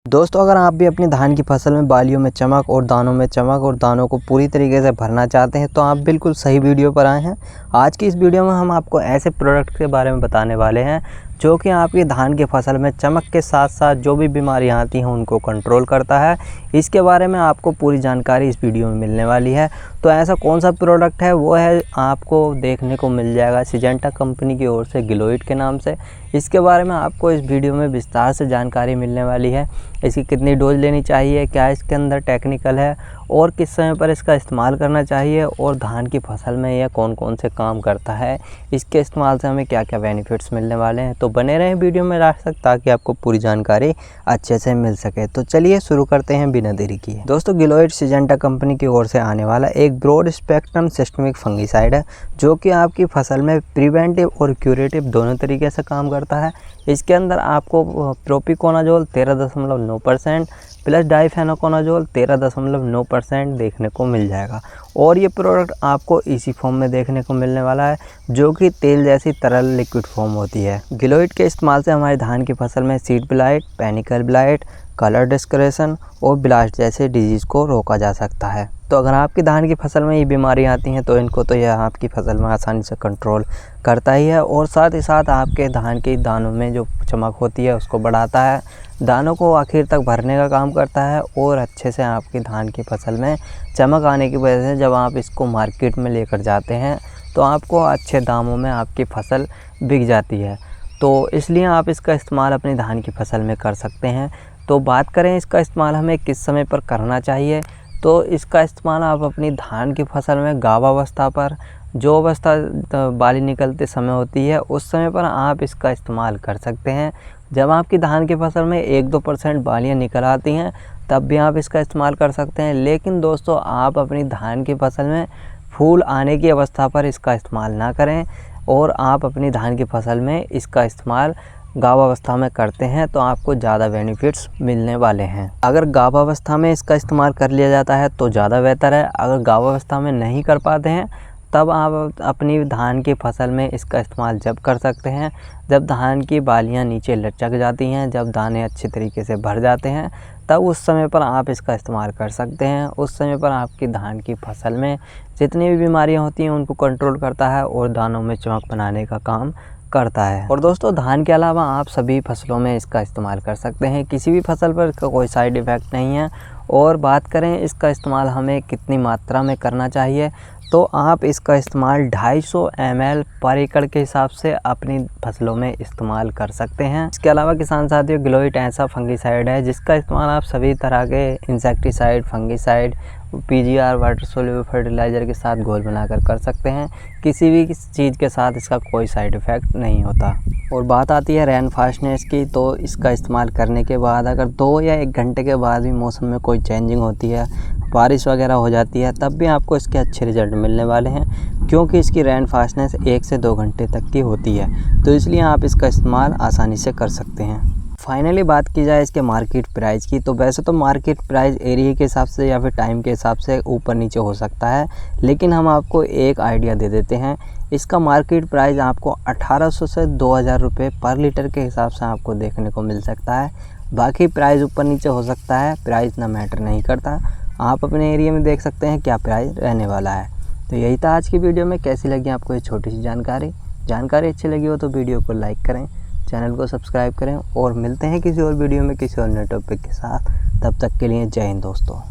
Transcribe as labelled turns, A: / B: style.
A: दोस्तों, अगर आप भी अपनी धान की फसल में बालियों में चमक और दानों में चमक और दानों को पूरी तरीके से भरना चाहते हैं तो आप बिल्कुल सही वीडियो पर आए हैं। आज की इस वीडियो में हम आपको ऐसे प्रोडक्ट के बारे में बताने वाले हैं जो कि आपकी धान की फसल में चमक के साथ साथ जो भी बीमारियां आती हैं उनको कंट्रोल करता है। इसके बारे में आपको पूरी जानकारी इस वीडियो में मिलने वाली है। तो ऐसा कौन सा प्रोडक्ट है, वो है आपको देखने को मिल जाएगा सिजेंटा कंपनी की ओर से गिलोइड के नाम से। इसके बारे में आपको इस वीडियो में विस्तार से जानकारी मिलने वाली है। इसकी कितनी डोज लेनी चाहिए, क्या इसके अंदर टेक्निकल है और किस समय पर इसका इस्तेमाल करना चाहिए, और धान की फसल में यह कौन कौन से काम करता है, इसके इस्तेमाल से हमें क्या क्या बेनिफिट्स मिलने वाले हैं। तो बने रहें वीडियो में लास्ट तक ताकि आपको पूरी जानकारी अच्छे से मिल सके। तो चलिए शुरू करते हैं बिना देरी किए। दोस्तों, गिलोइड सिजेंटा कंपनी की ओर से आने वाला एक ब्रॉड स्पेक्ट्रम सिस्टमिक फंगिसाइड है जो कि आपकी फसल में प्रिवेंटिव और क्यूरेटिव दोनों तरीके से काम करता है। इसके अंदर आपको प्रोपिकोनाजोल 13.9% प्लस डाइफेनोकोनाजोल 13.9% देखने को मिल जाएगा। और ये प्रोडक्ट आपको इसी फॉर्म में देखने को मिलने वाला है जो कि तेल जैसी तरल लिक्विड फॉर्म होती है। गिलोइड के इस्तेमाल से हमारी धान की फसल में seed blight, panicle blight, colour discoloration और ब्लास्ट जैसे डिजीज़ को रोका जा सकता है। तो अगर आपकी धान की फसल में ये बीमारियां आती हैं तो इनको तो यह आपकी फसल में आसानी से कंट्रोल करता ही है, और साथ ही साथ आपके धान के दानों में जो चमक होती है उसको बढ़ाता है, दानों को आखिर तक भरने का काम करता है, और अच्छे से आपकी धान की फसल में चमक आने की वजह से जब आप इसको मार्केट में लेकर जाते हैं तो आपको अच्छे दामों में आपकी फसल बिक जाती है। तो इसलिए आप इसका इस्तेमाल अपनी धान की फसल में कर सकते हैं। तो बात करें इसका इस्तेमाल हमें किस समय पर करना चाहिए, तो इसका इस्तेमाल आप अपनी धान की फसल में गाभावस्था पर, जो अवस्था बाली निकलते समय होती है उस समय पर आप इसका इस्तेमाल कर सकते हैं। जब आपकी धान की फसल में 1-2% बालियाँ निकल आती हैं तब भी आप इसका इस्तेमाल कर सकते हैं। लेकिन दोस्तों, आप अपनी धान की फसल में फूल आने की अवस्था पर इसका इस्तेमाल ना करें, और आप अपनी धान की फसल में इसका इस्तेमाल गाभावस्था में करते हैं तो आपको ज़्यादा बेनिफिट्स मिलने वाले हैं। अगर गाभावस्था में इसका इस्तेमाल कर लिया जाता है तो ज़्यादा बेहतर है। अगर गाभावस्था में नहीं कर पाते हैं तब आप अपनी धान की फसल में इसका इस्तेमाल जब कर सकते हैं जब धान की बालियां नीचे लटक जाती हैं, जब दाने अच्छे तरीके से भर जाते हैं, तब उस समय पर आप इसका इस्तेमाल कर सकते हैं। उस समय पर आपकी धान की फसल में जितनी भी बीमारियां होती हैं उनको कंट्रोल करता है और दानों में चमक बनाने का काम करता है। और दोस्तों, धान के अलावा आप सभी फसलों में इसका इस्तेमाल कर सकते हैं, किसी भी फसल पर इसका कोई साइड इफ़ेक्ट नहीं है। और बात करें इसका इस्तेमाल हमें कितनी मात्रा में करना चाहिए, तो आप इसका इस्तेमाल 250 ml पर एकड़ के हिसाब से अपनी फसलों में इस्तेमाल कर सकते हैं। इसके अलावा किसान साथियों, गिलोइड ऐसा फंगिसाइड है जिसका इस्तेमाल आप सभी तरह के insecticide, fungicide, PGR, water soluble fertiliser के साथ घोल बनाकर कर सकते हैं। किसी भी चीज़ के साथ इसका कोई साइड इफ़ेक्ट नहीं होता। और बात आती है रेन फास्टनेस की, तो इसका इस्तेमाल करने के बाद अगर 2 या 1 घंटे के बाद भी मौसम में कोई चेंजिंग होती है, बारिश वगैरह हो जाती है, तब भी आपको इसके अच्छे रिजल्ट मिलने वाले हैं, क्योंकि इसकी रेन फास्टनेस 1 से 2 घंटे तक की होती है। तो इसलिए आप इसका इस्तेमाल आसानी से कर सकते हैं। फाइनली बात की जाए इसके मार्केट प्राइस की, तो वैसे तो मार्केट प्राइस एरिया के हिसाब से या फिर टाइम के हिसाब से ऊपर नीचे हो सकता है, लेकिन हम आपको एक आइडिया दे देते हैं। इसका मार्केट प्राइस आपको 1800 से 2000 रुपये पर लीटर के हिसाब से आपको देखने को मिल सकता है। बाकी प्राइस ऊपर नीचे हो सकता है, प्राइस ना मैटर नहीं करता। आप अपने एरिया में देख सकते हैं क्या प्राइस रहने वाला है। तो यही था आज की वीडियो में। कैसी लगी आपको ये छोटी सी जानकारी अच्छी लगी हो तो वीडियो को लाइक करें, चैनल को सब्सक्राइब करें, और मिलते हैं किसी और वीडियो में किसी और नए टॉपिक के साथ। तब तक के लिए जय हिंद दोस्तों।